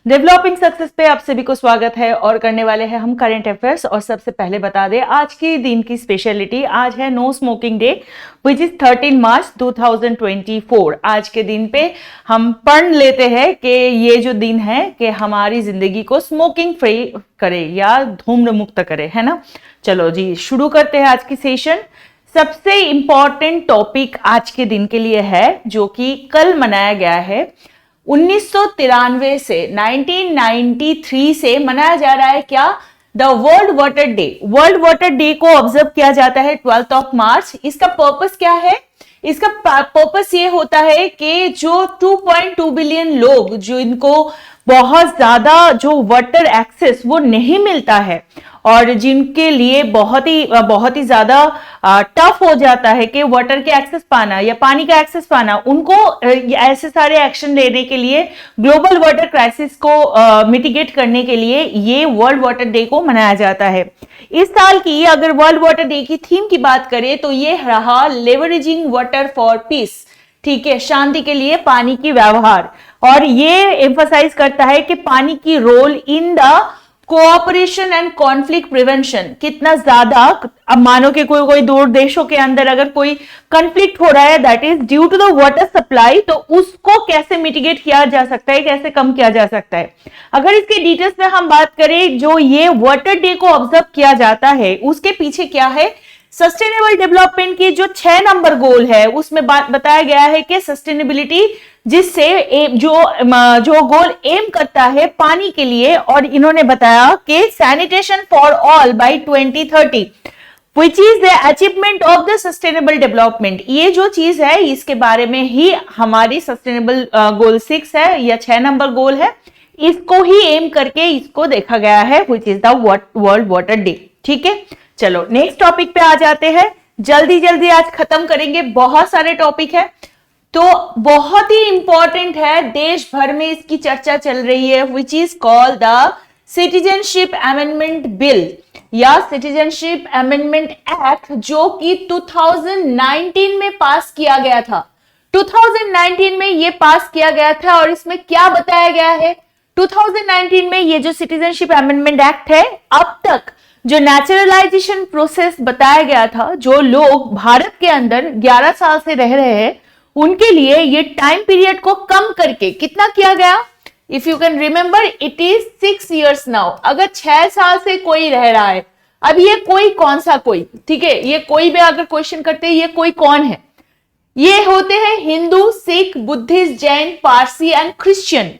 Developing success पे आप सभी को स्वागत है और करने वाले हैं हम करंट अफेयर्स। और सबसे पहले बता दें आज के दिन की स्पेशलिटी। आज है no smoking day which is 13 March 2024। आज के दिन पे हम पढ़ लेते हैं कि ये जो दिन है कि हमारी जिंदगी को स्मोकिंग फ्री करे या धूम्र मुक्त करे, है ना। चलो जी शुरू करते हैं आज की सेशन। सबसे इंपॉर्टेंट टॉपिक आज के दिन के लिए है जो कि कल मनाया गया है 1993 से 1993 से मनाया जा रहा है क्या, the world water day. World water day को ऑब्जर्व किया जाता है 12 ऑफ मार्च। इसका पर्पस क्या है? इसका पर्पस ये होता है कि जो 2.2 बिलियन लोग जो इनको बहुत ज्यादा जो वाटर एक्सेस वो नहीं मिलता है और जिनके लिए बहुत ही ज्यादा टफ हो जाता है कि वाटर के एक्सेस पाना या पानी का एक्सेस पाना, उनको ऐसे सारे एक्शन लेने के लिए ग्लोबल वाटर क्राइसिस को मिटिगेट करने के लिए ये वर्ल्ड वाटर डे को मनाया जाता है। इस साल की अगर वर्ल्ड वाटर डे की थीम की बात करें तो ये रहा लेवरेजिंग वाटर फॉर पीस। ठीक है, शांति के लिए पानी की व्यवहार। और ये एम्फसाइज करता है कि पानी की role in the cooperation and conflict prevention. कितना ज्यादा, अब मानो कि कोई दूर देशों के अंदर अगर कोई कॉन्फ्लिक्ट हो रहा है that is due to the water supply, तो उसको कैसे मिटिगेट किया जा सकता है, कैसे कम किया जा सकता है। अगर इसके डिटेल्स में हम बात करें, जो ये वाटर डे को ऑब्जर्व किया जाता है उसके पीछे क्या है, सस्टेनेबल डेवलपमेंट की जो 6 नंबर गोल है उसमें बताया गया है कि सस्टेनेबिलिटी जिससे जो गोल एम करता है पानी के लिए, और इन्होंने बताया कि sanitation for all by 2030 which is the achievement of the sustainable development। ये जो चीज है इसके बारे में ही हमारी सस्टेनेबल गोल 6 है या 6 नंबर गोल है, इसको ही एम करके इसको देखा गया है which is the world water day. ठीक है, चलो नेक्स्ट टॉपिक पे आ जाते हैं। जल्दी आज खत्म करेंगे, बहुत सारे टॉपिक है तो बहुत ही इंपॉर्टेंट है, देश भर में इसकी चर्चा चल रही है which is called the citizenship amendment bill या सिटीजनशिप अमेंडमेंट एक्ट, जो कि 2019 में पास किया गया था। 2019 में ये पास किया गया था और इसमें क्या बताया गया है, 2019 में ये जो सिटीजनशिप अमेंडमेंट एक्ट है, अब तक जो नेचुरलाइजेशन प्रोसेस बताया गया था, जो लोग भारत के अंदर 11 साल से रह रहे हैं उनके लिए ये टाइम पीरियड को कम करके कितना किया गया, if you can remember it is 6 years now. अगर 6 साल से कोई रह रहा है, अब ये कोई कौन सा कोई, ठीक है, ये कोई भी अगर क्वेश्चन करते हैं ये कोई कौन है, ये होते हैं Hindu, Sikh, Buddhist, Jain, Parsi and Christian.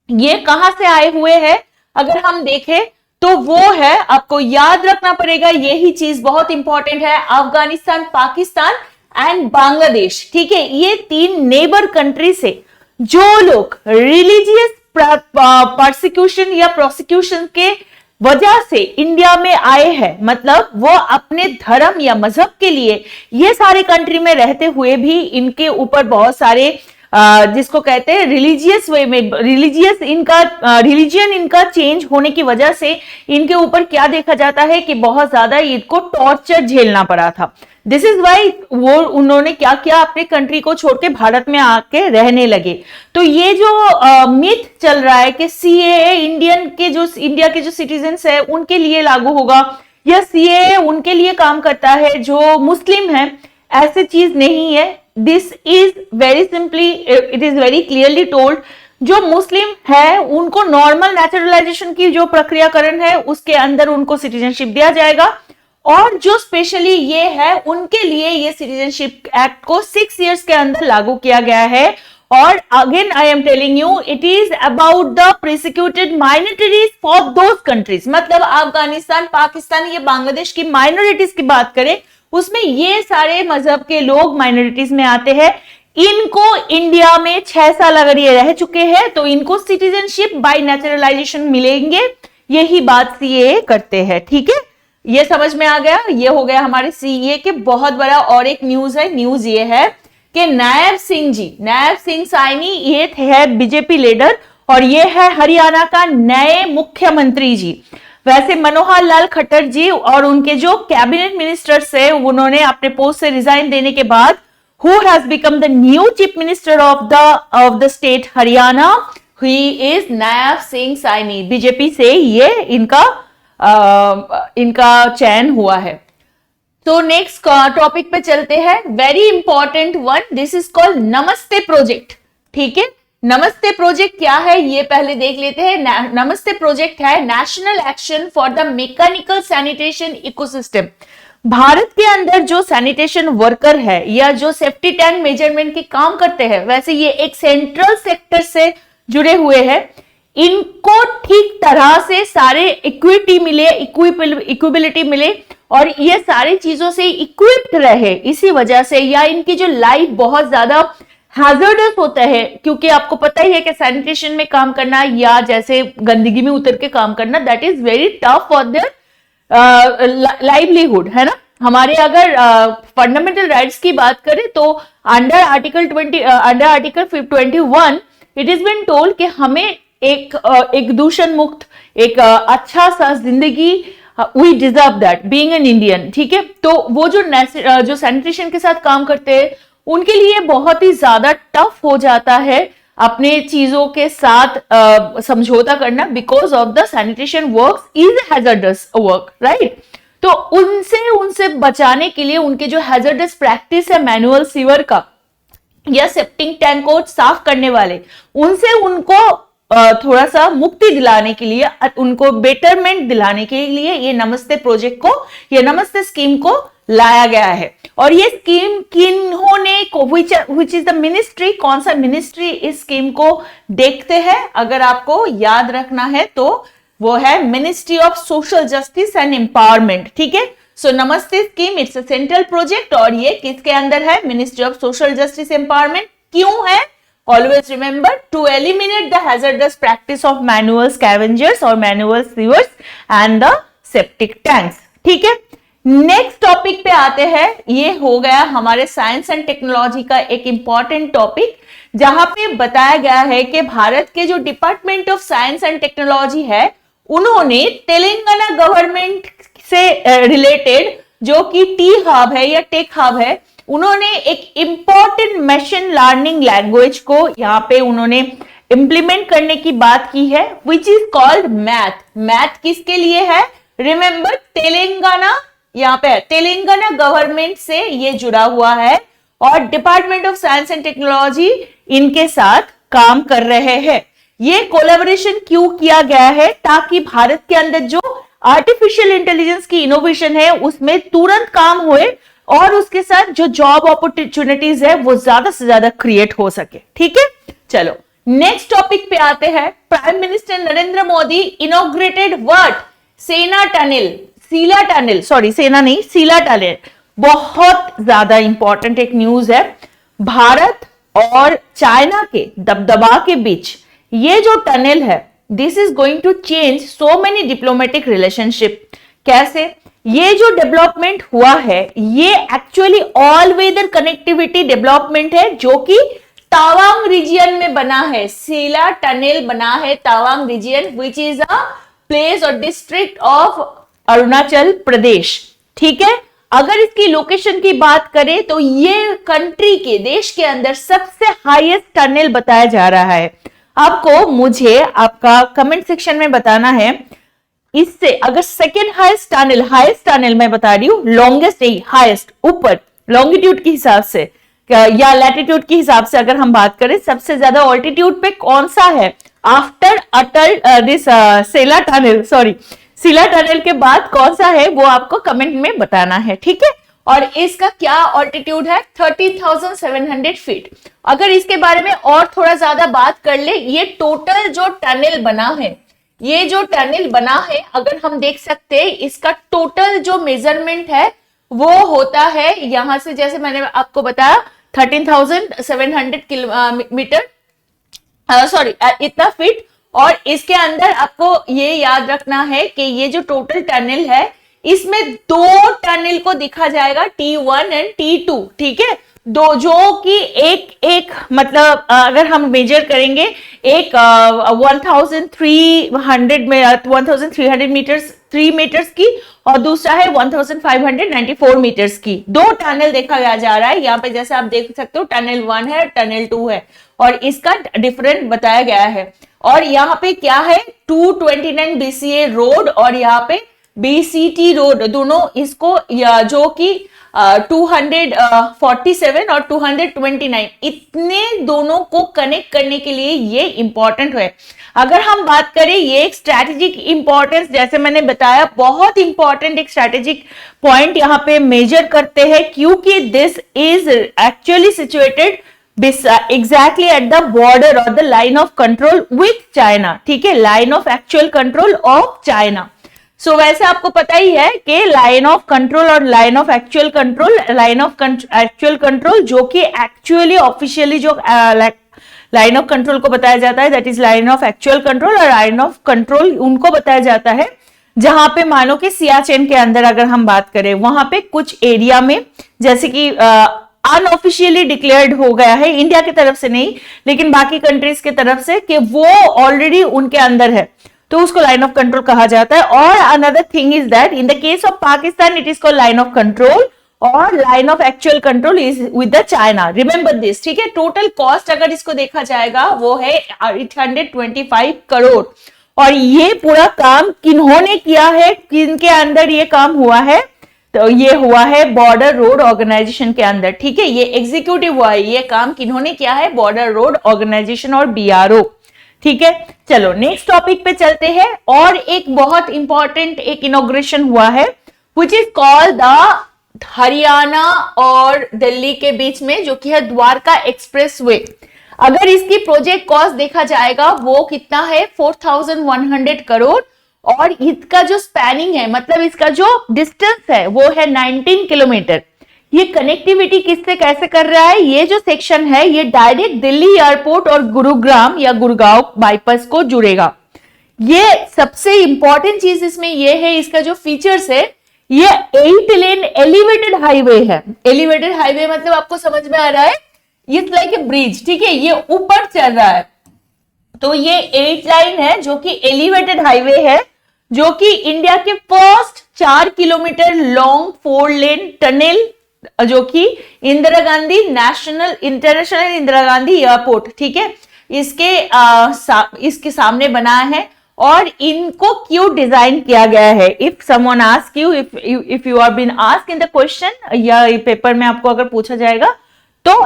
ये कहां से आए हुए हैं अगर हम देखें तो वो है, आपको याद रखना पड़ेगा, यही चीज बहुत इंपॉर्टेंट है, अफगानिस्तान, पाकिस्तान एंड बांग्लादेश। ठीक है, ये 3 नेबर कंट्री से जो लोग रिलीजियस परसिक्यूशन या प्रोसिक्यूशन के वजह से इंडिया में आए हैं, मतलब वो अपने धर्म या मजहब के लिए ये सारे कंट्री में रहते हुए भी इनके ऊपर बहुत सारे जिसको कहते हैं रिलीजियस वे में, रिलीजियन इनका चेंज होने की वजह से इनके ऊपर क्या देखा जाता है कि बहुत ज्यादा इनको टॉर्चर झेलना पड़ा था। दिस इज वाई वो उन्होंने क्या किया, अपने कंट्री को छोड़ के भारत में आके रहने लगे। तो ये जो मिथ चल रहा है कि सीएए इंडिया के जो सिटीजन्स है उनके लिए लागू होगा या सीएए उनके लिए काम करता है जो मुस्लिम है, ऐसी चीज नहीं है। This is very simply, it is very clearly told, जो मुस्लिम है उनको नॉर्मल नेचुरलाइजेशन की जो प्रक्रियाकरण है उसके अंदर उनको सिटीजनशिप दिया जाएगा, और जो स्पेशली ये है उनके लिए ये सिटीजनशिप एक्ट को 6 years के अंदर लागू किया गया है। और again I am telling you it is about the prosecuted minorities for those countries, मतलब अफगानिस्तान, पाकिस्तान, ये बांग्लादेश की माइनॉरिटीज की बात करें उसमें ये सारे मजहब के लोग माइनॉरिटीज में आते हैं। इनको इंडिया में 6 साल अगर ये रह चुके हैं तो इनको सिटीजनशिप बाय नेचुरलाइजेशन मिलेंगे, यही बात सीएए करते हैं। ठीक है, ये समझ में आ गया, ये हो गया हमारे सीएए के बहुत बड़ा। और एक न्यूज है, न्यूज ये है कि नायब सिंह साइनी ये है बीजेपी लीडर और ये है हरियाणा का नए मुख्यमंत्री जी। वैसे मनोहर लाल खट्टर जी और उनके जो कैबिनेट मिनिस्टर्स है उन्होंने अपने पोस्ट से रिजाइन देने के बाद who has become the new chief minister of the state Haryana, he is Nayab Singh Saini, BJP से ये इनका चयन हुआ है। तो नेक्स्ट टॉपिक पे चलते हैं, very important one, this is called नमस्ते प्रोजेक्ट। ठीक है, नमस्ते प्रोजेक्ट क्या है ये पहले देख लेते हैं। नमस्ते प्रोजेक्ट है national action for the mechanical sanitation ecosystem. Bharat के अंदर जो सैनिटेशन वर्कर है या जो सेफ्टी टैंक मेजरमेंट के काम करते हैं, वैसे ये एक सेंट्रल सेक्टर से जुड़े हुए हैं, इनको ठीक तरह से सारे इक्विटी मिले, इक्विबिलिटी मिले और ये सारी चीजों से इक्विप्ड रहे, इसी वजह से, या इनकी जो लाइफ बहुत ज्यादा हैजर्डस होता है, क्योंकि आपको पता ही है कि सैनिटेशन में काम करना या जैसे गंदगी में उतर के काम करना, that is very tough for their livelihood, है ना। हमारे अगर फंडामेंटल राइट्स की बात करें तो under article 21 it is been told कि हमें एक दूषण मुक्त, एक अच्छा सा जिंदगी, we deserve that being an Indian. ठीक है, तो वो जो सैनिटेशन के साथ काम करते हैं उनके लिए बहुत ही ज्यादा टफ हो जाता है अपने चीजों के साथ समझौता करना, because of the sanitation work is hazardous work, right. तो उनसे बचाने के लिए उनके जो हैजर्डस प्रैक्टिस है मैनुअल सीवर का या सेप्टिक टैंक को साफ करने वाले, उनसे उनको थोड़ा सा मुक्ति दिलाने के लिए, उनको बेटरमेंट दिलाने के लिए ये नमस्ते प्रोजेक्ट को, ये नमस्ते स्कीम को लाया गया है। और ये स्कीम किन्होंने, विच इज द मिनिस्ट्री, कौन सा मिनिस्ट्री इस स्कीम को देखते हैं, अगर आपको याद रखना है तो वो है ministry of social justice and empowerment. ठीक है, सो नमस्ते scheme it's a central project और ये किसके अंदर है, ministry of social justice empowerment. क्यों है, always remember to eliminate the hazardous practice of manual scavengers or manual sewers and the septic tanks। ठीक है, नेक्स्ट टॉपिक पे आते हैं, ये हो गया हमारे साइंस एंड टेक्नोलॉजी का एक इंपॉर्टेंट टॉपिक, जहां पे बताया गया है कि भारत के जो department of science and technology है, उन्होंने तेलंगाना गवर्नमेंट से रिलेटेड, जो कि टी हब है या टेक हब है, उन्होंने एक इंपॉर्टेंट मशीन लर्निंग लैंग्वेज को यहाँ पे उन्होंने इंप्लीमेंट करने की बात की है, which is called math. Math किसके लिए है, रिमेंबर तेलंगाना, यहाँ पे तेलंगाना गवर्नमेंट से ये जुड़ा हुआ है और department of science and technology इनके साथ काम कर रहे हैं। ये कोलैबोरेशन क्यों किया गया है, ताकि भारत के अंदर जो आर्टिफिशियल इंटेलिजेंस की इनोवेशन है उसमें तुरंत काम हुए और उसके साथ जो जॉब अपॉर्चुनिटीज है वो ज्यादा से ज्यादा क्रिएट हो सके। ठीक है, चलो नेक्स्ट टॉपिक पे आते हैं। Prime minister Narendra Modi inaugurated what, सेना टनल, सीला टनल, सॉरी सेना नहीं, सीला टनल। बहुत ज्यादा इंपॉर्टेंट एक न्यूज है, भारत और चाइना के दबदबा के बीच ये जो टनल है, this is going to change so many diplomatic relationship. कैसे, ये जो डेवलपमेंट हुआ है ये actually all weather connectivity development है, जो कि तावांग रीजियन में बना है। सीला टनल बना है Tawang region, which is a place और डिस्ट्रिक्ट ऑफ अरुणाचल प्रदेश। ठीक है, अगर इसकी लोकेशन की बात करें तो ये कंट्री के, देश के अंदर सबसे हाईएस्ट टनल बताया जा रहा है। आपको मुझे आपका कमेंट सेक्शन में बताना है, इससे अगर सेकेंड हाईएस्ट टनल मैं बता रही हूं, लॉन्गेस्ट नहीं, हाईएस्ट, ऊपर लॉन्गिट्यूड के हिसाब से या लैटिट्यूड के हिसाब से अगर हम बात करें, सबसे ज्यादा ऑल्टीट्यूड पे कौन सा है after Atal this Sela tunnel, sorry Sela tunnel के बाद कौन सा है, वो आपको कमेंट में बताना है। ठीक है, और इसका क्या ऑल्टीट्यूड है, 30,700 फीट। अगर इसके बारे में और थोड़ा ज्यादा बात कर ले, ये टोटल जो टनल बना है, ये जो टनल बना है, अगर हम देख सकते हैं इसका टोटल जो मेजरमेंट है वो होता है, यहां से जैसे मैंने आपको बताया 13,700 किलोमीटर, सॉरी इतना फीट। और इसके अंदर आपको ये याद रखना है कि ये जो टोटल टनल है, इसमें दो टनल को दिखा जाएगा, T1 एंड T2। ठीक है, दो, जो कि एक मतलब अगर हम मेजर करेंगे, एक 1300 मीटर्स 3 मीटर्स की और दूसरा है 1594 मीटर्स की। दो टनल देखा जा रहा है यहाँ पे, जैसे आप देख सकते हो टनल 1 है, टनल 2 है, और इसका डिफरेंट बताया गया है। और यहाँ पे क्या है 229 BCA रोड और यहाँ पे BCT रोड, दोनों इसको जो कि 247 और 229 इतने दोनों को कनेक्ट करने के लिए ये इंपॉर्टेंट है। अगर हम बात करें ये एक स्ट्रैटेजिक इंपॉर्टेंस, जैसे मैंने बताया बहुत इंपॉर्टेंट एक स्ट्रैटेजिक पॉइंट यहाँ पे मेजर करते हैं, क्योंकि this is actually situated exactly at the border or the line of control with China, ठीक है, line of actual control of China। So वैसे आपको पता ही है कि line of control और line of actual control, line of actual control जो कि actually officially जो line of control को बताया जाता है that is line of actual control, और line of control उनको बताया जाता है जहां पे मानो कि सियाचिन के अंदर अगर हम बात करें वहां पे कुछ एरिया में जैसे कि अनऑफिशियली डिक्लेयर्ड हो गया है, इंडिया की तरफ से नहीं लेकिन बाकी कंट्रीज की तरफ से, कि वो ऑलरेडी उनके अंदर है, तो उसको लाइन ऑफ कंट्रोल कहा जाता है। और another thing is that in the case of Pakistan it is called line of control और line of actual control is with the China, remember this, ठीक है। टोटल कॉस्ट अगर इसको देखा जाएगा वो है 825 करोड़। और ये पूरा काम किन्होंने किया है, किनके अंदर ये काम हुआ है, तो ये हुआ है बॉर्डर रोड ऑर्गेनाइजेशन के अंदर, ठीक है, ये एग्जीक्यूटिव हुआ है, ये काम किन्होंने किया है, बॉर्डर रोड ऑर्गेनाइजेशन और BRO, ठीक है। चलो नेक्स्ट टॉपिक पे चलते हैं। और एक बहुत इंपॉर्टेंट एक इनॉग्रेशन हुआ है which is called the Haryana और दिल्ली के बीच में, जो कि है द्वारका एक्सप्रेस वे। अगर इसकी प्रोजेक्ट कॉस्ट देखा जाएगा वो कितना है 4100 करोड़, और इसका जो स्पैनिंग है मतलब इसका जो डिस्टेंस है वो है 19 किलोमीटर। ये कनेक्टिविटी किससे कैसे कर रहा है, ये जो सेक्शन है ये डायरेक्ट दिल्ली एयरपोर्ट और गुरुग्राम या गुड़गांव बाईपास को जुड़ेगा। ये सबसे इंपॉर्टेंट चीज इसमें ये है, इसका जो फीचर्स है, ये 8 लेन एलिवेटेड हाईवे है। एलिवेटेड हाईवे मतलब आपको समझ में आ रहा है, इट्स लाइक ए ब्रिज, ठीक है, ये ऊपर चल रहा है। तो ये 8 लाइन है जो कि एलिवेटेड हाईवे है, जो कि इंडिया के फर्स्ट 4 किलोमीटर लॉन्ग 4 लेन टनल, जो कि इंदिरा गांधी इंटरनेशनल इंदिरा गांधी एयरपोर्ट, ठीक है, इसके सामने बना है। और इनको क्यों डिजाइन किया गया है, if someone ask you, if you are been asked in the question या पेपर में आपको अगर पूछा जाएगा, तो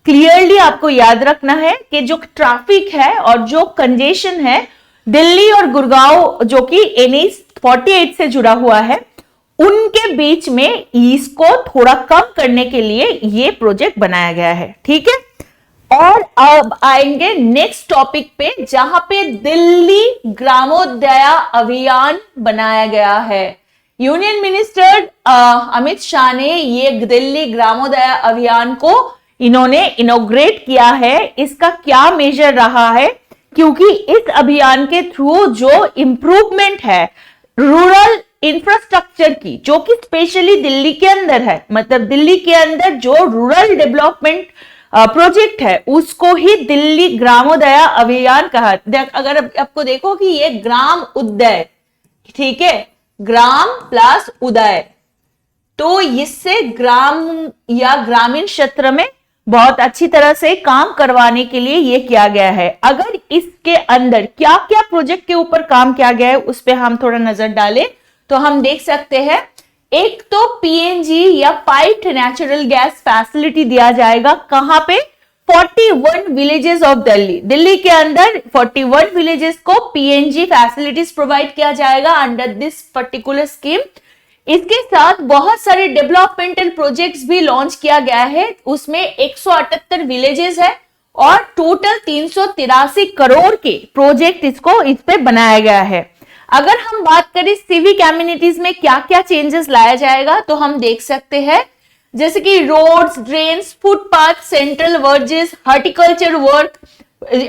क्लियरली आपको याद रखना है कि जो ट्रैफिक है और जो कंजेशन है दिल्ली और गुड़गांव जो कि NH 48 से जुड़ा हुआ है, उनके बीच में इसको थोड़ा कम करने के लिए ये प्रोजेक्ट बनाया गया है, ठीक है। और अब आएंगे नेक्स्ट टॉपिक पे, जहां पे दिल्ली ग्रामोदय अभियान बनाया गया है। यूनियन मिनिस्टर अमित शाह ने ये दिल्ली ग्रामोदय अभियान को इन्होंने इनॉग्रेट किया है। इसका क्या मेजर रहा है, क्योंकि इस अभियान के थ्रू जो इंप्रूवमेंट है रूरल इंफ्रास्ट्रक्चर की, जो कि स्पेशली दिल्ली के अंदर है, मतलब दिल्ली के अंदर जो रूरल डेवलपमेंट प्रोजेक्ट है उसको ही दिल्ली ग्रामोदय अभियान कहा। अगर आपको देखो कि ये ग्राम उदय, ठीक है, ग्राम प्लस उदय, तो इससे ग्राम या ग्रामीण क्षेत्र में बहुत अच्छी तरह से काम करवाने के लिए ये किया गया है। अगर इसके अंदर क्या क्या प्रोजेक्ट के ऊपर काम किया गया है उस पर हम थोड़ा नजर डालें तो हम देख सकते हैं, एक तो PNG या पाइप्ड नेचुरल गैस फैसिलिटी दिया जाएगा। कहां पे, 41 विलेजेस ऑफ दिल्ली, दिल्ली के अंदर 41 विलेजेस को PNG फैसिलिटीज प्रोवाइड किया जाएगा अंडर दिस पर्टिकुलर स्कीम। इसके साथ बहुत सारे डेवलपमेंटल प्रोजेक्ट्स भी लॉन्च किया गया है, उसमें 178 विलेजेस है और टोटल 383 करोड़ के प्रोजेक्ट इस पे बनाया गया है। अगर हम बात करें सिविक एमिनिटीज में क्या क्या चेंजेस लाया जाएगा, तो हम देख सकते हैं जैसे कि roads, drains, footpath, central verges, horticulture work,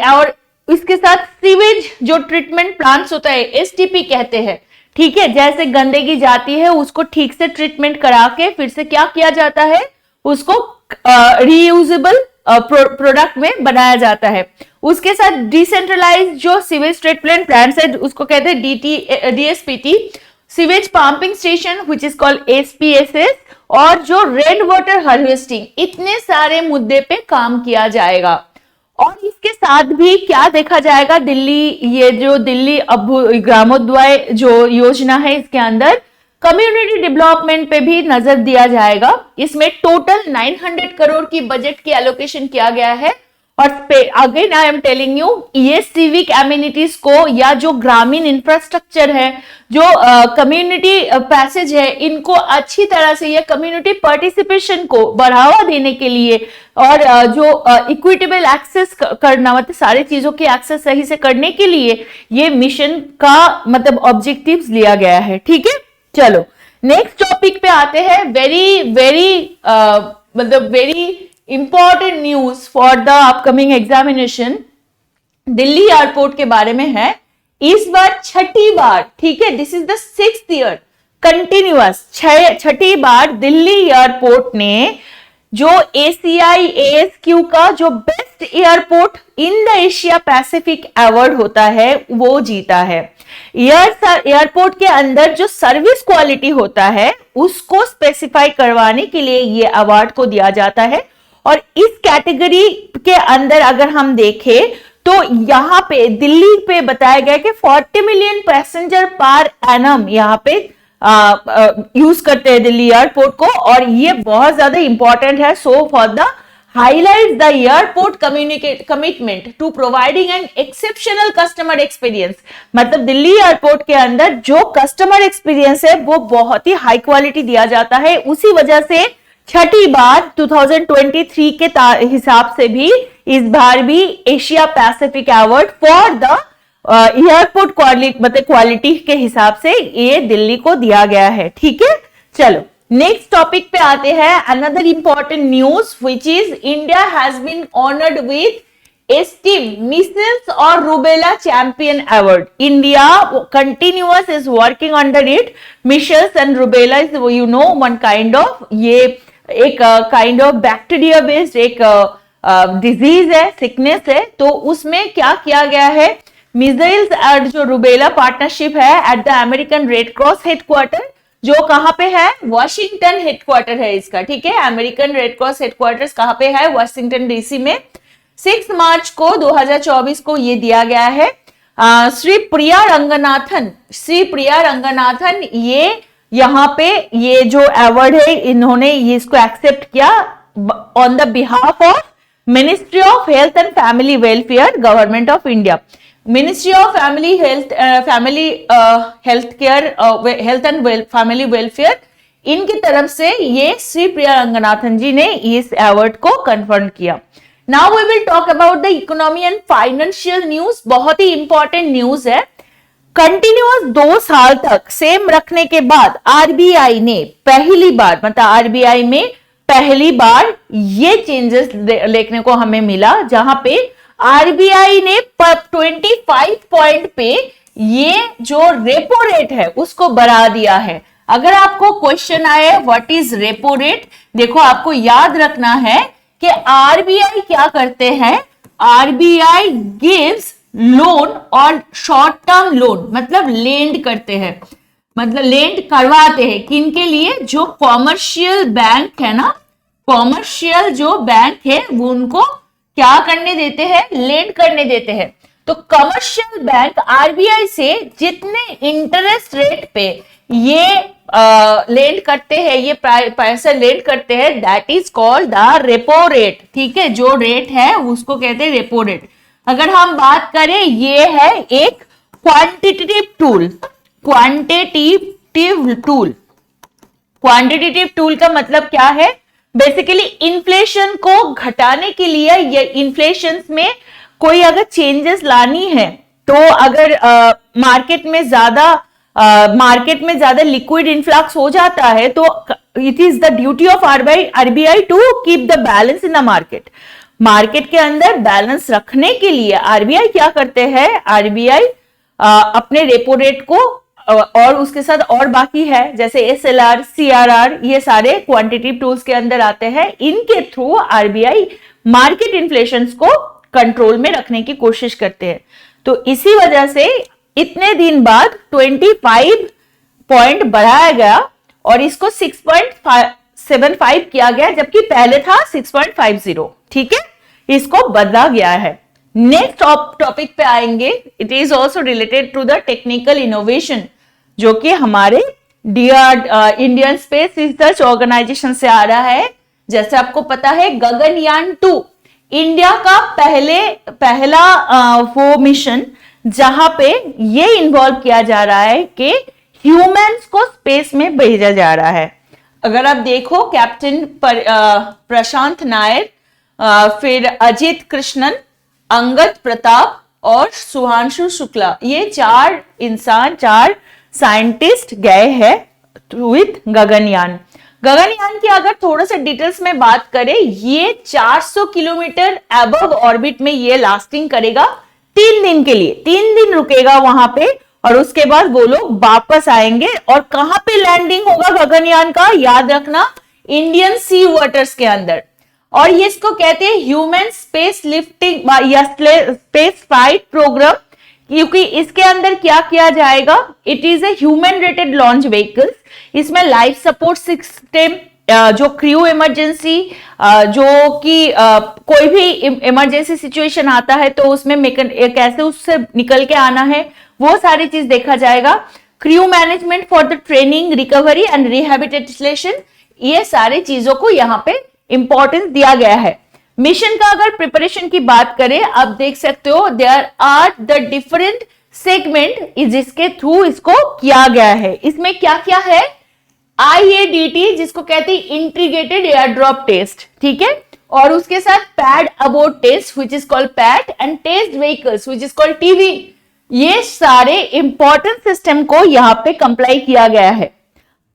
और इसके साथ सीवेज जो ट्रीटमेंट प्लांट्स होता है STP कहते हैं, ठीक है, जैसे गंदगी जाती है उसको ठीक से ट्रीटमेंट करा के फिर से क्या किया जाता है, उसको रीयूजेबल प्रोडक्ट में बनाया जाता है। उसके साथ डिसेंट्रलाइज जो सीवेज ट्रीटमेंट प्लांट्स है उसको कहते हैं DSPT, sewage pumping station which is called SPSS, और जो रेन वाटर हार्वेस्टिंग, इतने सारे मुद्दे पे काम किया जाएगा। और इसके साथ भी क्या देखा जाएगा, दिल्ली, ये जो दिल्ली ग्रामोदय जो योजना है इसके अंदर कम्युनिटी डेवलपमेंट पे भी नजर दिया जाएगा। इसमें टोटल 900 करोड़ की बजट की एलोकेशन किया गया है। और again I am telling you, ये सिविक एमिनिटीज को या जो ग्रामीण इंफ्रास्ट्रक्चर है, जो कम्युनिटी पैसेज है, इनको अच्छी तरह से ये कम्युनिटी पार्टिसिपेशन को बढ़ावा देने के लिए और जो इक्विटेबल एक्सेस करना, मतलब सारी चीजों की एक्सेस सही से करने के लिए ये मिशन का मतलब ऑब्जेक्टिव्स लिया गया है। ठीक है, चलो नेक्स्ट टॉपिक पे आते हैं। Very important news for the upcoming examination Delhi airport के बारे में है। इस बार छठी बार, ठीक है, this is the 6th year continuous, Chhathi bar Delhi airport ने जो ACI ASQ का जो best airport in the Asia Pacific award होता है वो जीता है। एयरपोर्ट के अंदर जो सर्विस क्वालिटी होता है उसको स्पेसिफाई करवाने के लिए ये अवार्ड को दिया जाता है। और इस कैटेगरी के अंदर अगर हम देखें तो यहाँ पे दिल्ली पे बताया गया कि 40 मिलियन पैसेंजर पर एनम यहाँ पे यूज करते हैं दिल्ली एयरपोर्ट को, और ये बहुत ज्यादा इंपॉर्टेंट है। So for the highlights the airport commitment to providing an exceptional customer experience, मतलब दिल्ली एयरपोर्ट के अंदर जो कस्टमर एक्सपीरियंस है वो बहुत ही हाई क्वालिटी दिया जाता है। उसी वजह से छठी बार 2023 के हिसाब से भी इस बार भी Asia Pacific award for the airport quality के हिसाब से ये दिल्ली को दिया गया है। ठीक है, चलो नेक्स्ट टॉपिक पे आते हैं। Another important news which is India has been honoured with esteem measles और rubella champion award. India continuous is working under it. Measles and rubella is you know one kind of, ये एक kind of bacteria based एक disease है, sickness है। तो उसमें क्या किया गया है, मीजल्स और जो रूबेला पार्टनरशिप है at the American red cross headquarter, जो कहां पे है, वॉशिंगटन हेडक्वार्टर है इसका। ठीक है, अमेरिकन रेड क्रॉस हेडक्वार्टर्स कहां पे है, वॉशिंगटन DC में। 6 मार्च को 2024 को ये दिया गया है। श्री प्रिया रंगनाथन ये यहाँ पे ये जो अवार्ड है इन्होंने ये इसको एक्सेप्ट किया on the behalf of ministry of health and family welfare, government of India. Ministry of health and family welfare, इनकी तरफ से ये श्री प्रिया रंगनाथन जी ने इस अवार्ड को कन्फर्म किया। Now we will talk about the economy and financial news. बहुत ही इंपॉर्टेंट न्यूज है। कंटिन्यूअस 2 साल तक सेम रखने के बाद आरबीआई ने पहली बार, मतलब आरबीआई में पहली बार ये चेंजेस देखने को हमें मिला, जहां पे आरबीआई ने 25 पॉइंट पे ये जो रेपो रेट है उसको बढ़ा दिया है। अगर आपको क्वेश्चन आए व्हाट इज रेपो रेट, देखो आपको याद रखना है कि आरबीआई क्या करते हैं, आरबीआई गिव्स लोन और शॉर्ट टर्म लोन, मतलब लेंड करते हैं, मतलब लेंड करवाते हैं किनके लिए, जो कॉमर्शियल बैंक है ना, कॉमर्शियल जो बैंक है वो उनको क्या करने देते हैं, लेंड करने देते हैं। तो कमर्शियल बैंक आरबीआई से जितने इंटरेस्ट रेट पे ये लेंड करते हैं, ये पैसा लेंड करते हैं, that is called the repo rate. ठीक है, जो रेट है उसको कहते हैं रेपो रेट। अगर हम बात करें, ये है एक क्वांटिटेटिव टूल का मतलब क्या है, बेसिकली इन्फ्लेशन को घटाने के लिए, ये इन्फ्लेशन में कोई अगर चेंजेस लानी है तो अगर मार्केट में ज्यादा लिक्विड इन्फ्लक्स हो जाता है तो it is the duty of RBI to keep the balance in the market. Market के अंदर बैलेंस रखने के लिए आरबीआई क्या करते हैं, आरबीआई अपने रेपो रेट को और उसके साथ और बाकी है जैसे एसएलआर, सीआरआर, ये सारे क्वांटिटेटिव टूल्स के अंदर आते हैं। इनके थ्रू आरबीआई मार्केट इन्फ्लेशन को कंट्रोल में रखने की कोशिश करते हैं। तो इसी वजह से इतने दिन बाद 25 पॉइंट बढ़ाया गया और इसको 6.75 किया गया, जबकि पहले था 6.50। ठीक है, इसको बदला गया है। नेक्स्ट टॉपिक पे आएंगे, it is also related to the technical innovation, जो कि हमारे इंडियन स्पेस रिसर्च ऑर्गेनाइजेशन से आ रहा है। जैसे आपको पता है गगनयान 2 इंडिया का पहला वो मिशन जहां पे ये इन्वॉल्व किया जा रहा है कि ह्यूमंस को स्पेस में भेजा जा रहा है। अगर आप देखो कैप्टन प्रशांत नायर, फिर अजित कृष्णन, अंगद प्रताप और सुहांशु शुक्ला, ये चार साइंटिस्ट गए हैं विथ गगनयान। गगनयान की अगर थोड़ा सा डिटेल्स में बात करें, ये 400 किलोमीटर अबव ऑर्बिट में ये लास्टिंग करेगा 3 दिन के लिए। 3 दिन रुकेगा वहां पे और उसके बाद वो लोग वापस आएंगे। और कहां पे लैंडिंग होगा गगनयान का, याद रखना, इंडियन सी वाटर्स के अंदर। और ये इसको कहते हैं ह्यूमन स्पेस लिफ्टिंग या स्पेस फ्लाइट प्रोग्राम, क्योंकि इसके अंदर क्या किया जाएगा, it is a human rated launch vehicles. इसमें लाइफ सपोर्ट सिस्टम, जो क्रू इमरजेंसी, जो कि कोई भी इमरजेंसी सिचुएशन आता है तो उसमें कैसे उससे निकल के आना है, वो सारी चीज देखा जाएगा। Crew management for the training, recovery and rehabilitation, ये सारी चीजों को यहाँ पे इंपॉर्टेंस दिया गया है। मिशन का अगर प्रिपरेशन की बात करें, आप देख सकते हो there are the different segment जिसके थ्रू इसको किया गया है। इसमें क्या क्या है, IADT जिसको कहते हैं इंटीग्रेटेड एयरड्रॉप टेस्ट, ठीक है, और उसके साथ pad abort test which is called pad and test vehicles which is called TV. ये सारे इंपॉर्टेंट सिस्टम को यहाँ पे कंप्लाई किया गया है।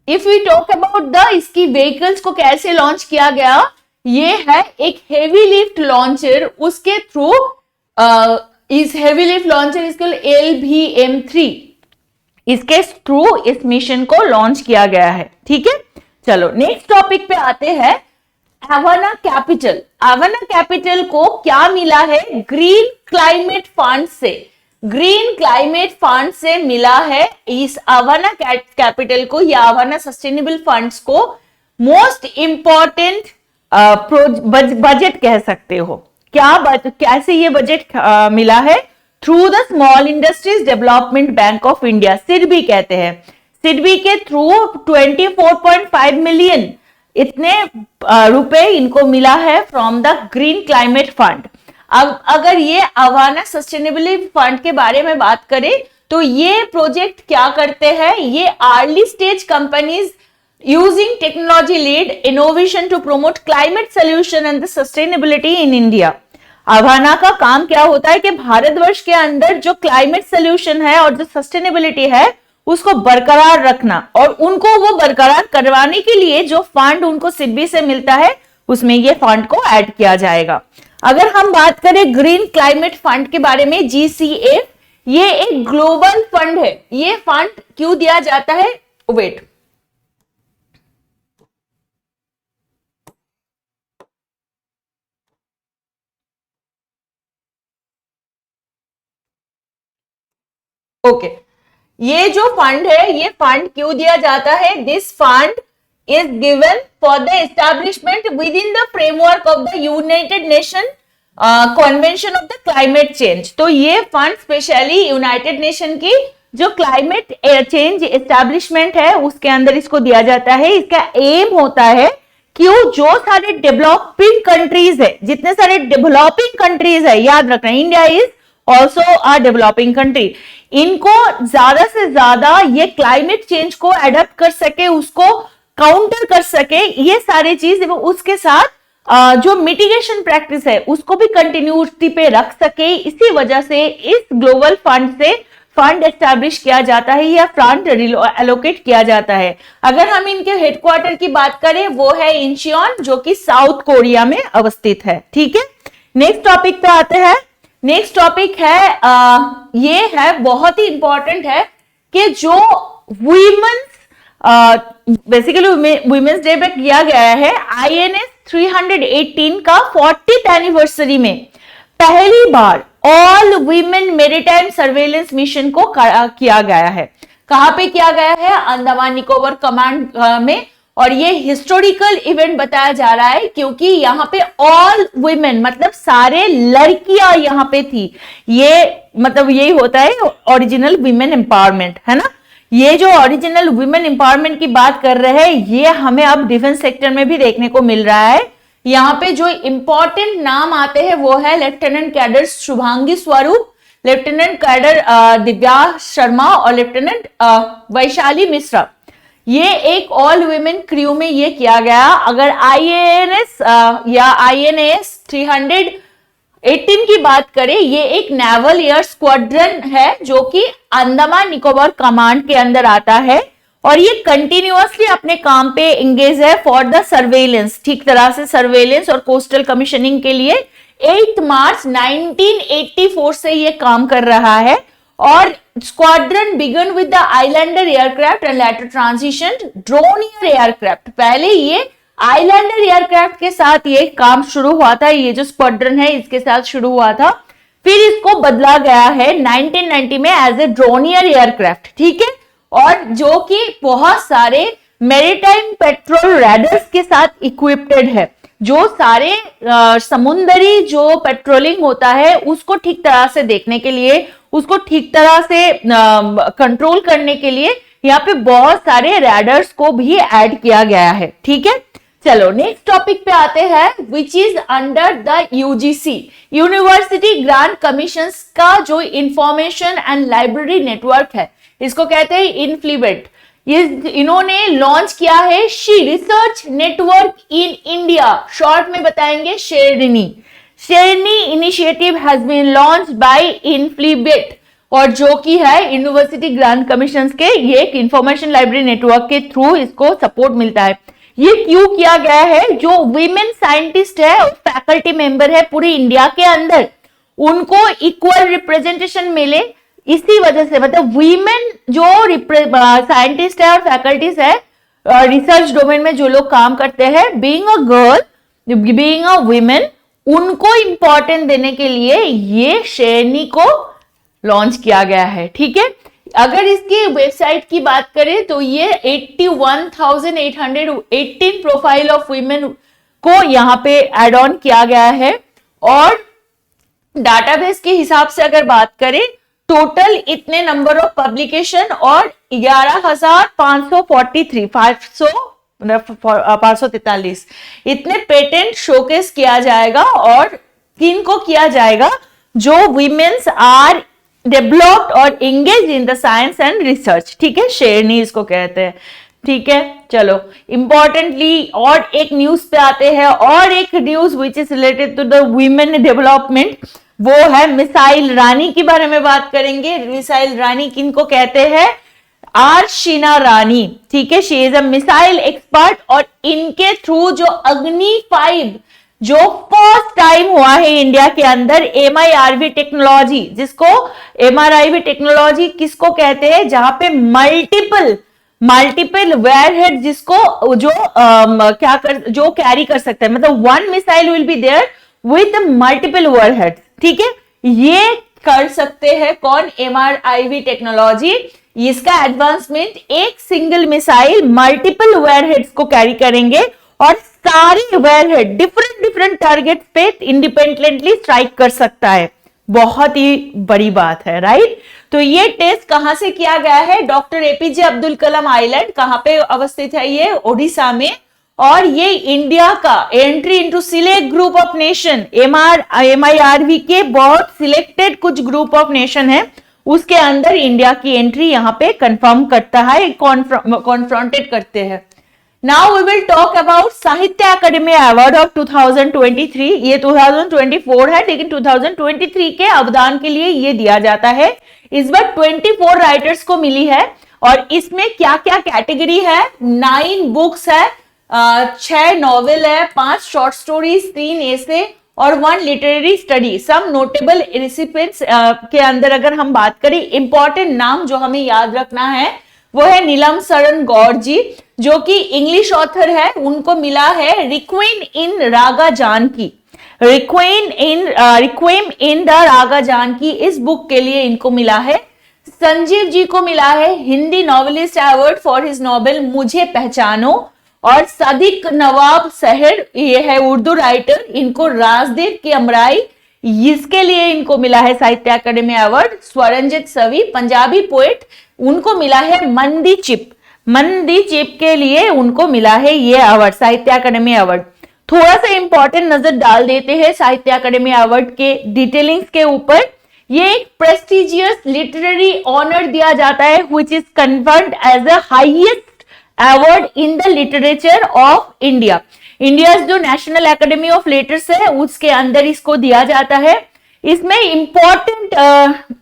If we talk about the इसकी व्हीकल्स को कैसे लॉन्च किया गया, ये है एक हेवी लिफ्ट लॉन्चर, उसके थ्रू इस हेवी लिफ्ट लॉन्चर इसके LVM-3, इसके थ्रू इस मिशन को लॉन्च किया गया है। ठीक है, चलो नेक्स्ट टॉपिक पे आते हैं। अवाना कैपिटल, अवाना कैपिटल को क्या मिला है, ग्रीन क्लाइमेट फंड से, ग्रीन क्लाइमेट फंड से मिला है इस अवाना कैपिटल को या अवाना सस्टेनेबल फंड्स को मोस्ट इंपॉर्टेंट बजट कह सकते हो। कैसे ये बजट मिला है, through the small industries development bank of India, SIDBI कहते हैं। सिडबी के थ्रू 24.5 मिलियन इतने रुपए इनको मिला है from the green climate fund. अब अगर ये अवाना सस्टेनेबिलिटी फंड के बारे में बात करें तो ये प्रोजेक्ट क्या करते हैं, ये early stage companies using technology lead innovation to promote climate solution and the sustainability in India. Avaana का काम क्या होता है कि भारतवर्ष के अंदर जो क्लाइमेट सोल्यूशन है और जो सस्टेनेबिलिटी है उसको बरकरार रखना, और उनको वो बरकरार करवाने के लिए जो फंड उनको सिडबी से मिलता है उसमें ये फंड को ऐड किया जाएगा। अगर हम बात करें ग्रीन क्लाइमेट फंड के बारे में, GCF, ये एक ग्लोबल फंड है। ये फंड क्यों दिया जाता है, वेट, ओके, ये जो फंड है ये फंड क्यों दिया जाता है, this fund is given for the establishment within the framework of the United Nation Convention of the Climate Change। तो ये फंड स्पेशली यूनाइटेड नेशन की जो क्लाइमेट चेंज एस्टैब्लिशमेंट है उसके अंदर इसको दिया जाता है। इसका एम होता है कि जो सारे डेवलपिंग कंट्रीज है, जितने सारे डेवलपिंग कंट्रीज है, याद रखना India is also a developing country, इनको ज्यादा से ज्यादा ये क्लाइमेट चेंज को एडप्ट कर सके, उसको काउंटर कर सके, ये सारी चीज, उसके साथ जो मिटिगेशन प्रैक्टिस है उसको भी कंटिन्यूटी पे रख सके। इसी वजह से इस ग्लोबल फंड से फंड एस्टैब्लिश किया जाता है या फंड एलोकेट किया जाता है। अगर हम इनके हेडक्वार्टर की बात करें वो है इंचियोन, जो कि साउथ कोरिया में अवस्थित है। ठीक है, नेक्स्ट टॉपिक पे आते हैं। नेक्स्ट टॉपिक है ये है बहुत ही इंपॉर्टेंट है कि जो वुमेन्स बेसिकली वुमेन्स डे पे किया गया है, INS 318 का 40th एनिवर्सरी में पहली बार all women maritime surveillance mission को किया गया है। कहां पे किया गया है, अंडमान निकोबार कमांड में, और ये हिस्टोरिकल इवेंट बताया जा रहा है क्योंकि यहाँ पे ऑल वुमेन मतलब सारे लड़कियां यहाँ पे थी। ये मतलब यही होता है ओरिजिनल वुमेन एम्पावरमेंट, है ना। ये जो ओरिजिनल वुमेन एम्पावरमेंट की बात कर रहे हैं ये हमें अब डिफेंस सेक्टर में भी देखने को मिल रहा है। यहाँ पे जो इंपॉर्टेंट नाम आते हैं वो है लेफ्टिनेंट कैडर शुभांगी स्वरूप, लेफ्टिनेंट कैडर दिव्या शर्मा और लेफ्टिनेंट वैशाली मिश्रा। ये एक ऑल वुमेन क्रू में ये किया गया। अगर IANS या INAS 318 की बात करें, ये एक नेवल एयर स्क्वाड्रन है जो कि अंडमान निकोबार कमांड के अंदर आता है और ये कंटिन्यूअसली अपने काम पे एंगेज है फॉर द सर्वेलेंस, ठीक तरह से सर्वेलेंस और कोस्टल कमीशनिंग के लिए 8 मार्च 1984 से ये काम कर रहा है। और squadron began with the Islander aircraft and later transition Dornier aircraft. पहले ये आइलैंडर एयरक्राफ्ट के साथ ये काम शुरू हुआ था, ये जो स्क्वाड्रन है इसके साथ शुरू हुआ था, फिर इसको बदला गया है 1990 में एज ए ड्रोनियर एयरक्राफ्ट, ठीक है। और जो कि बहुत सारे मैरीटाइम पेट्रोल रैडर्स के साथ इक्विप्ड है, जो सारे समुद्री जो पेट्रोलिंग होता है उसको ठीक तरह से देखने के लिए, उसको ठीक तरह से कंट्रोल करने के लिए यहाँ पे बहुत सारे रैडर्स को भी ऐड किया गया है, ठीक है। चलो नेक्स्ट टॉपिक पे आते हैं, which is under the UGC university grant commission का जो इंफॉर्मेशन एंड लाइब्रेरी नेटवर्क है, इसको कहते हैं इनफ्लीबेट। ये इन्होंने लॉन्च किया है she research network in India, short में बताएंगे Sherni. Sherni initiative has been launch by INFLIBNET और जो कि है यूनिवर्सिटी ग्रांट कमीशन के ये एक इंफॉर्मेशन लाइब्रेरी नेटवर्क के थ्रू इसको सपोर्ट मिलता है। ये क्यों किया गया है, जो वीमेन साइंटिस्ट है और फैकल्टी मेंबर है पूरे इंडिया के अंदर, उनको इक्वल रिप्रेजेंटेशन मिले, इसी वजह से मतलब वीमेन जो साइंटिस्ट है और फैकल्टीज है रिसर्च डोमेन में जो लोग काम करते हैं, being a girl being a women, उनको इंपॉर्टेंट देने के लिए ये शेरनी को लॉन्च किया गया है, ठीक है। अगर इसकी वेबसाइट की बात करें तो ये 81,818 प्रोफाइल ऑफ वीमेन को यहाँ पे एड ऑन किया गया है। और डाटाबेस के हिसाब से अगर बात करें, टोटल इतने नंबर ऑफ पब्लिकेशन और 11,543 543 इतने पेटेंट शोकेस किया जाएगा। और किन को किया जाएगा, जो वीमेन्स आर डेवलप्ड और engage in the science and research, ठीक है, शेरनी इसको कहते हैं, ठीक है। चलो इंपॉर्टेंटली और एक न्यूज पे आते हैं, और एक news which is related to the women development, वो है मिसाइल रानी के बारे में बात करेंगे। मिसाइल रानी किनको कहते हैं, अर्शिना रानी, ठीक है, she is a missile expert. और इनके थ्रू जो अग्नि 5 जो फर्स्ट टाइम हुआ है इंडिया के अंदर MIRV टेक्नोलॉजी, जिसको MRIV टेक्नोलॉजी किसको कहते हैं, जहां पे मल्टीपल वेयरहेड जिसको जो कैरी कर सकता है, मतलब one missile will be there with multiple warhead, ठीक है। ये कर सकते हैं कौन, MRIV टेक्नोलॉजी। इसका एडवांसमेंट एक सिंगल मिसाइल मल्टीपल वेयरहेड्स को कैरी करेंगे और सारे वेयरहेड डिफरेंट टारगेट पे इंडिपेंडेंटली स्ट्राइक कर सकता है। बहुत ही बड़ी बात है, राइट। तो ये टेस्ट कहां से किया गया है, doctor APJ Abdul Kalam island, कहां पे अवस्थित है ये, ओडिशा में। और ये इंडिया का entry into select group of nation, MIRV के बहुत सिलेक्टेड कुछ ग्रुप ऑफ नेशन है, उसके अंदर इंडिया की एंट्री यहाँ पे कंफर्म करता है, कॉन्फ्रंटेड करते हैं। Now we will talk about साहित्य अकादमी अवार्ड ऑफ 2023। ये 2024 है, लेकिन 2023 के अवदान के लिए ये दिया जाता है। इस बार 24 राइटर्स को मिली है और इसमें क्या क्या कैटेगरी है, 9 बुक्स है, 6 नॉवेल है, 5 शॉर्ट स्टोरीज, 3 एसे और 1 लिटरेरी स्टडी। सम नोटेबल रिसिपिएंट्स के अंदर अगर हम बात करें, इंपॉर्टेंट नाम जो हमें याद रखना है वो है नीलम शरण गौर जी, जो कि इंग्लिश ऑथर है। उनको मिला है रिक्वेम इन रागा जानकी, रिक्वेम इन द रागा जानकी, इस बुक के लिए इनको मिला है। संजीव जी को मिला है Hindi novelist award for his novel मुझे पहचानो। और सादिक नवाब सहर, ये है उर्दू राइटर, इनको राजदेव की अमराई, इसके लिए इनको मिला है साहित्य अकादमी अवार्ड। स्वरंजित सवी पंजाबी पोएट, उनको मिला है मंदी चिप, मंदी चिप के लिए उनको मिला है ये अवार्ड, साहित्य अकादमी अवार्ड। थोड़ा सा इंपॉर्टेंट नजर डाल देते हैं साहित्य अकादमी अवार्ड के डिटेलिंग्स के ऊपर। ये एक प्रेस्टिजियस लिटरेरी ऑनर दिया जाता है which is conferred as a highest award in the literature of India. India जो नेशनल एकेडमी ऑफ लेटर्स है उसके अंदर इसको दिया जाता है। इसमें इंपॉर्टेंट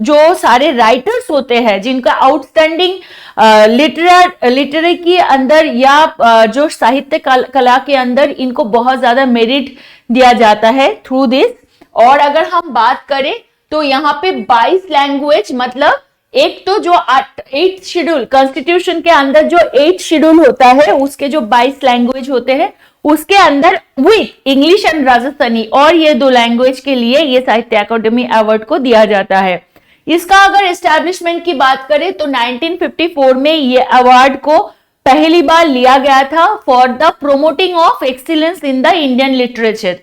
जो सारे राइटर्स होते हैं जिनका आउटस्टैंडिंग लिटरेरी के अंदर या जो साहित्य कला के अंदर इनको बहुत ज्यादा मेरिट दिया जाता है थ्रू दिस। और अगर हम बात करें तो यहाँ पे 22 लैंग्वेज, मतलब एक तो जो 8 शेड्यूल कॉन्स्टिट्यूशन के अंदर जो 8 शेड्यूल होता है उसके जो 22 लैंग्वेज होते हैं उसके अंदर विथ इंग्लिश एंड राजस्थानी और ये 2 लैंग्वेज के लिए ये साहित्य अकादमी अवार्ड को दिया जाता है। इसका अगर एस्टैब्लिशमेंट की बात करें तो 1954 में ये अवार्ड को पहली बार लिया गया था for the promoting of excellence in the Indian literature,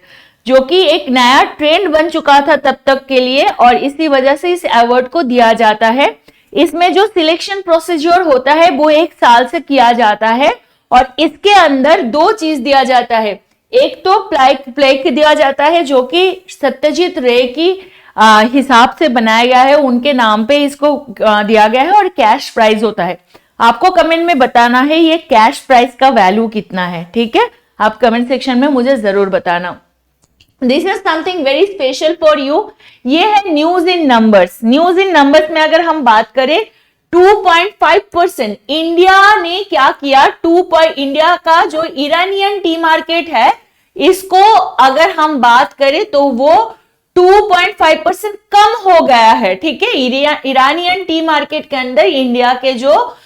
जो कि एक नया ट्रेंड बन चुका था तब तक के लिए और इसी वजह से इस अवार्ड को दिया जाता है। इसमें जो सिलेक्शन प्रोसीजर होता है वो 1 साल से किया जाता है और इसके अंदर 2 चीज दिया जाता है। एक तो प्लेक दिया जाता है जो कि सत्यजीत रे की हिसाब से बनाया गया है, उनके नाम पे इसको दिया गया है, और कैश प्राइज होता है। आपको कमेंट में बताना है ये कैश प्राइज का वैल्यू कितना है, ठीक है, आप कमेंट सेक्शन में मुझे जरूर बताना। This is something very special for you. ये है news in numbers. News in numbers में अगर हम बात करें 2.5% इंडिया ने क्या किया, इंडिया का जो ईरानियन टी मार्केट है इसको अगर हम बात करें तो वो 2.5% कम हो गया है, ठीक है। ईरानियन टी मार्केट के अंदर इंडिया के जो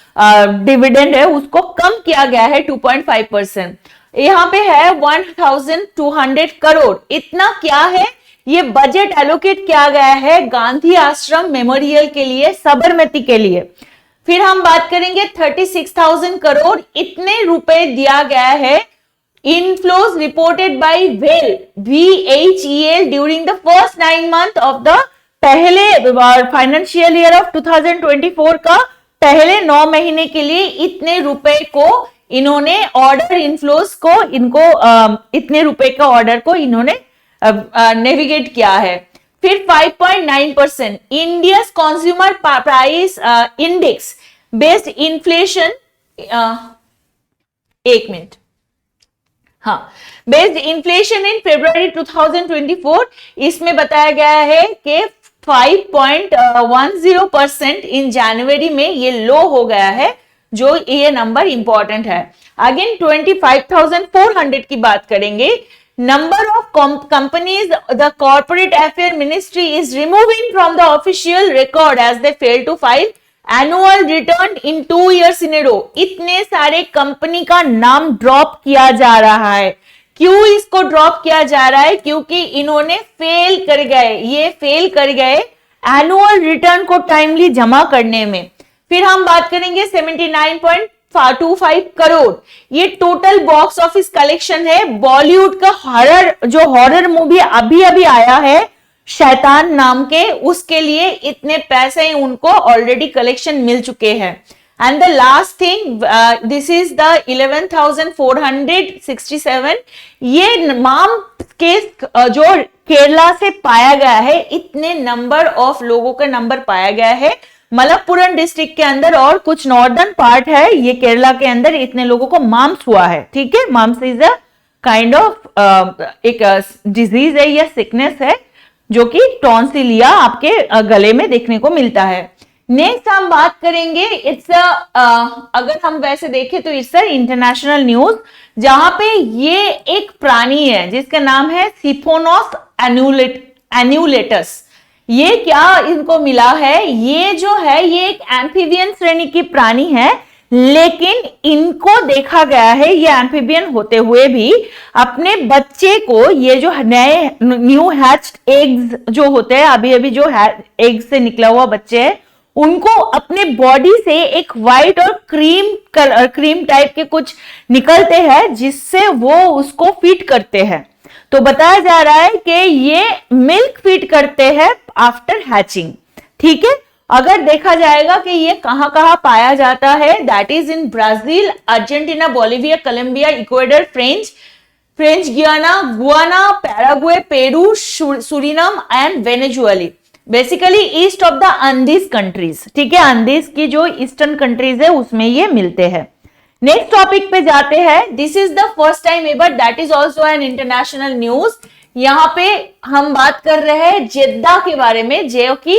डिविडेंड है उसको कम किया गया है 2.5%। यहाँ पे है 1200 करोड़, इतना क्या है, ये बजट एलोकेट किया गया है गांधी आश्रम मेमोरियल के लिए, साबरमती के लिए। फिर हम बात करेंगे 36,000 करोड़, इतने रुपए दिया गया है inflows reported by well VHEL during the first 9 month of the पहले फाइनेंशियल ईयर ऑफ 2024 का पहले 9 महीने के लिए इतने रुपए को इन्होंने ऑर्डर इनफ्लोज को इतने रुपए का ऑर्डर को इन्होंने नेविगेट किया है। फिर 5.9% India's consumer price index based inflation, एक मिनट, हाँ, बेस्ड इन्फ्लेशन इन फरवरी 2024, इसमें बताया गया है कि 5.10% इन जनवरी में ये लो हो गया है, जो ये नंबर इंपॉर्टेंट है। अगेन 25,400 की बात करेंगे। Number of companies the corporate affair ministry is removing from the official record as they fail to file annual return in 2 years in a row। इतने सारे कंपनी का नाम ड्रॉप किया जा रहा है। क्यों इसको ड्रॉप किया जा रहा है? क्योंकि इन्होंने फेल कर गए एनुअल रिटर्न को टाइमली जमा करने में। फिर हम बात करेंगे 79.25 करोड़, ये टोटल बॉक्स ऑफिस कलेक्शन है। बॉलीवुड का हॉरर मूवी अभी आया है शैतान नाम के, उसके लिए इतने पैसे उनको ऑलरेडी कलेक्शन मिल चुके हैं। And the last thing, this is the 11,467, ये माम केस जो केरला से पाया गया है, इतने नंबर ऑफ लोगों का नंबर पाया गया है मलप्पुरम डिस्ट्रिक्ट के अंदर और कुछ नॉर्दर्न पार्ट है ये केरला के अंदर, इतने लोगों को माम्स हुआ है, ठीक है। Mums is a kind of एक डिजीज है या सिकनेस है जो कि टॉन्सिलिया आपके गले में देखने को मिलता है। नेक्स्ट हम बात करेंगे, अगर हम वैसे देखें तो इट्स इंटरनेशनल न्यूज, जहां पे ये एक प्राणी है जिसका नाम है सिफोनोस एन्यूलेटस। ये क्या इनको मिला है, ये जो है ये एक एम्फीबियन श्रेणी की प्राणी है, लेकिन इनको देखा गया है ये एम्फीबियन होते हुए भी अपने बच्चे को, ये जो नए न्यू हैच्ड एग्स जो होते हैं, अभी जो एग से निकला हुआ बच्चे है, उनको अपने बॉडी से एक व्हाइट और क्रीम टाइप के कुछ निकलते हैं जिससे वो उसको फीड करते हैं। तो बताया जा रहा है कि ये मिल्क फीड करते हैं आफ्टर हैचिंग। ठीक है, अगर देखा जाएगा कि ये कहां कहां पाया जाता है, that is in Brazil, Argentina, Bolivia, Colombia, Ecuador, French Guiana, Guyana, Paraguay, Peru, Suriname and Venezuela, basically east of the Andes countries. ठीक है, अंडीज की जो ईस्टर्न कंट्रीज है उसमें ये मिलते हैं। नेक्स्ट टॉपिक पे जाते हैं। This is the first time ever, that is also an international news. यहाँ पे हम बात कर रहे हैं जेद्दा के बारे में, जो कि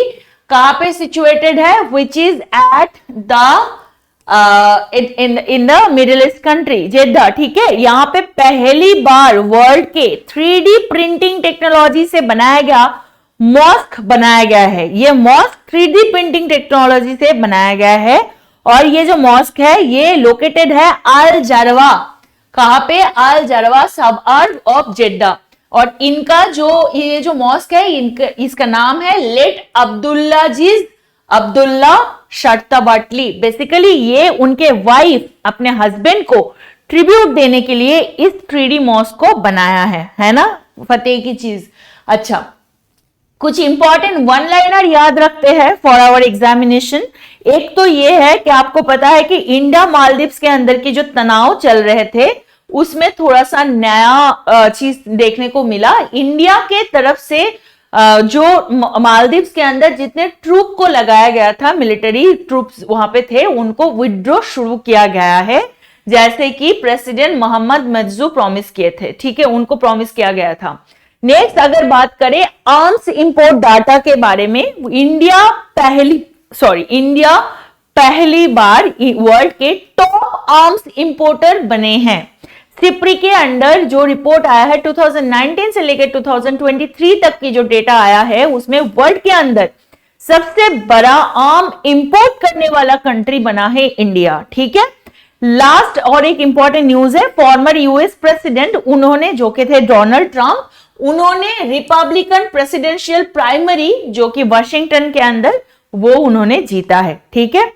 कहां पे सिचुएटेड है, which is at the in the Middle East country, Jeddah. ठीक है, यहाँ पे पहली बार वर्ल्ड के 3D प्रिंटिंग टेक्नोलॉजी से बनाया गया मॉस्क बनाया गया है। ये मॉस्क 3D प्रिंटिंग टेक्नोलॉजी से बनाया गया है और ये जो मॉस्क है ये लोकेटेड है अल जरवा। कहां पे? अल जरवा सबअर्ब ऑफ जेद्दा। और इनका जो ये जो मॉस्क है इसका नाम है लेट अब्दुल्ला शर्तबटली। बेसिकली ये उनके वाइफ अपने हस्बैंड को ट्रिब्यूट देने के लिए इस 3D मॉस्क को बनाया है ना, फतेह की चीज। अच्छा, कुछ इंपॉर्टेंट वन लाइनर याद रखते हैं फॉर आवर एग्जामिनेशन। एक तो ये है कि आपको पता है कि इंडिया मालदीव्स के अंदर की जो तनाव चल रहे थे उसमें थोड़ा सा नया चीज देखने को मिला। इंडिया के तरफ से जो मालदीव्स के अंदर जितने ट्रूप को लगाया गया था, मिलिट्री ट्रूप्स वहां पे थे, उनको विड्रॉ शुरू किया गया है, जैसे कि प्रेसिडेंट मोहम्मद मजजू प्रॉमिस किए थे। ठीक है, उनको प्रॉमिस किया गया था। नेक्स्ट अगर बात करें आर्म्स इंपोर्ट डाटा के बारे में, इंडिया पहली बार वर्ल्ड के टॉप आर्म्स इंपोर्टर बने हैं। सिप्री के अंडर जो रिपोर्ट आया है 2019 से लेकर 2023 तक की जो डेटा आया है उसमें वर्ल्ड के अंदर सबसे बड़ा आर्म इंपोर्ट करने वाला कंट्री बना है इंडिया। ठीक है, लास्ट और एक इंपॉर्टेंट न्यूज है, फॉर्मर यूएस प्रेसिडेंट उन्होंने जो कि थे डोनाल्ड ट्रंप, उन्होंने रिपब्लिकन प्रेसिडेंशियल प्राइमरी जो कि वाशिंगटन के अंदर वो उन्होंने जीता है। ठीक है,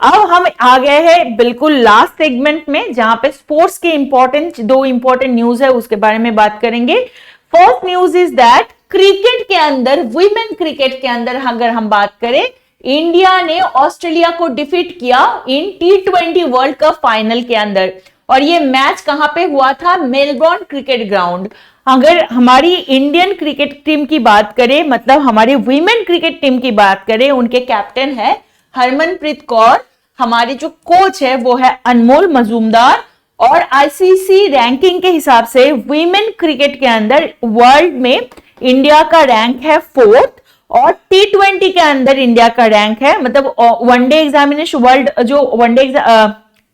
अब हम आ गए हैं बिल्कुल लास्ट सेगमेंट में जहां पे स्पोर्ट्स के दो इंपॉर्टेंट न्यूज है उसके बारे में बात करेंगे। First news is that cricket के अंदर, वुमेन क्रिकेट के अंदर अगर हम बात करें, इंडिया ने ऑस्ट्रेलिया को डिफीट किया इन T20 वर्ल्ड कप फाइनल के अंदर। और ये मैच कहां पे हुआ था? Melbourne cricket ground. अगर हमारी इंडियन क्रिकेट टीम की बात करें, मतलब हमारी वुमेन क्रिकेट टीम की बात करें, उनके कैप्टन है हरमनप्रीत कौर, हमारी जो कोच है वो है अनमोल मजूमदार। और आईसीसी रैंकिंग के हिसाब से वुमेन क्रिकेट के अंदर वर्ल्ड में इंडिया का रैंक है 4th और T20 के अंदर इंडिया का रैंक है, मतलब वनडे एग्जामिनेशन वर्ल्ड जो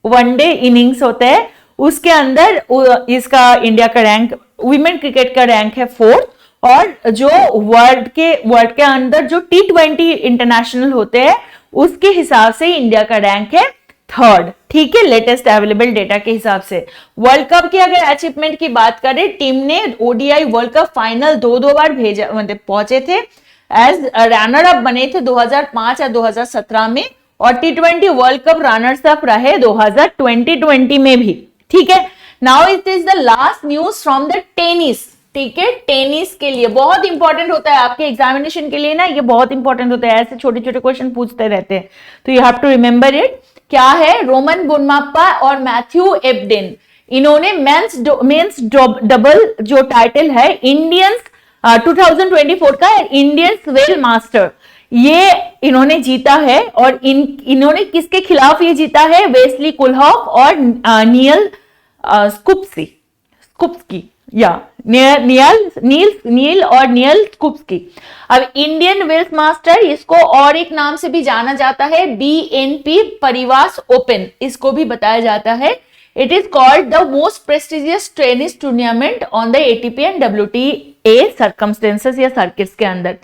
वनडे इनिंग्स होते हैं उसके अंदर इसका इंडिया का रैंक, वुमेन क्रिकेट का रैंक है 4th। और जो वर्ल्ड के अंदर जो T20 इंटरनेशनल होते हैं उसके हिसाब से इंडिया का रैंक है 3rd। ठीक है, लेटेस्ट अवेलेबल डेटा के हिसाब से। वर्ल्ड कप की अगर अचीवमेंट की बात करें, टीम ने ओडीआई वर्ल्ड कप फाइनल दो बार भेजा, मतलब पहुंचे थे, एज रनर अप बने थे 2005 या 2017 में, और T20 world cup runners up रहे 2020 में भी। ठीक है, now it is the last news from the tennis. ठीक है, टेनिस के लिए बहुत इंपॉर्टेंट होता है आपके एग्जामिनेशन के लिए ना, ये बहुत इंपॉर्टेंट होता है, ऐसे छोटे छोटे क्वेश्चन पूछते रहते हैं, तो you have to remember it. क्या है? रोमन बोनपापा और मैथ्यू एबडेन, इन्होंने मेंस डबल जो टाइटल है इंडियंस 2024 का इंडियंस वेल मास्टर, ये इन्होंने जीता है। और इन्होंने किसके खिलाफ ये जीता है? वेस्ली कुलहॉफ और नियल स्कुप्स्की या नील और नियल स्कुप्स्की। अब इंडियन वेल्स मास्टर, इसको और एक नाम से भी जाना जाता है BNP परिवास ओपन, इसको भी बताया जाता है। It is called the most prestigious tennis tournament on the ATP and WTA circumstances या सर्किट्स के अंदर।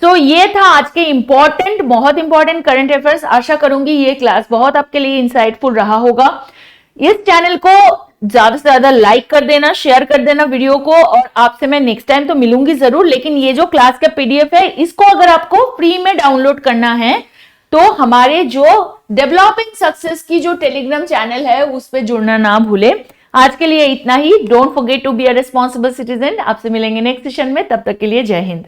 सो ये था आज के बहुत इंपॉर्टेंट करंट अफेयर्स। आशा करूंगी ये क्लास बहुत आपके लिए इंसाइटफुल रहा होगा। इस चैनल को ज्यादा से ज्यादा लाइक कर देना, शेयर कर देना वीडियो को, और आपसे मैं नेक्स्ट टाइम तो मिलूंगी जरूर, लेकिन ये जो क्लास का PDF है इसको अगर आपको फ्री में डाउनलोड करना है तो हमारे जो डेवलपिंग सक्सेस की जो टेलीग्राम चैनल है उस पे जुड़ना ना भूले। आज के लिए इतना ही। Don't forget to be a responsible citizen. आपसे मिलेंगे नेक्स्ट सेशन में, तब तक के लिए जय हिंद।